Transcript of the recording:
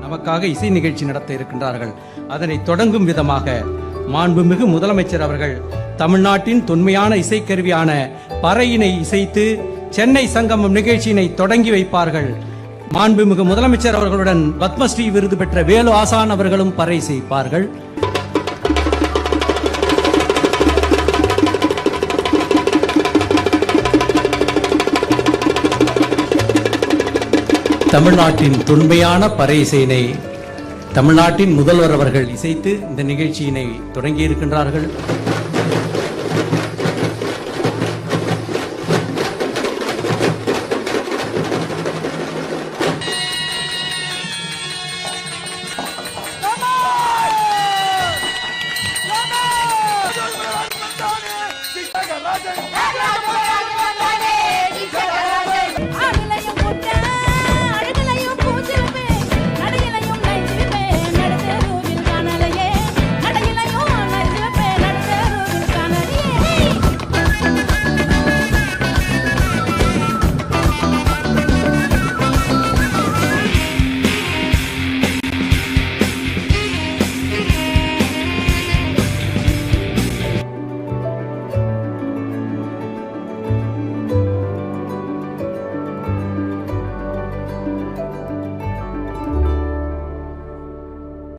நமக்காக இசை நிகழ்ச்சி நடத்த இருக்கின்றார்கள். அதனை தொடங்கும் விதமாக மாண்புமிகு முதலமைச்சர் அவர்கள் தமிழ்நாட்டின் தொன்மையான இசைக்கருவியான பறையினை இசைத்து சென்னை சங்கமம் நிகழ்ச்சியினை தொடங்கி வைப்பார்கள். மாண்புமிகு முதலமைச்சர் அவர்களுடன் பத்மஸ்ரீ விருது பெற்ற வேலு ஆசான் அவர்களும் பறை இசைப்பார்கள். தமிழ்நாட்டின் தொன்மையான பறை இசையினை தமிழ்நாட்டின் முதல்வர் அவர்கள் இசைத்து இந்த நிகழ்ச்சியினை தொடங்கியிருக்கின்றார்கள்.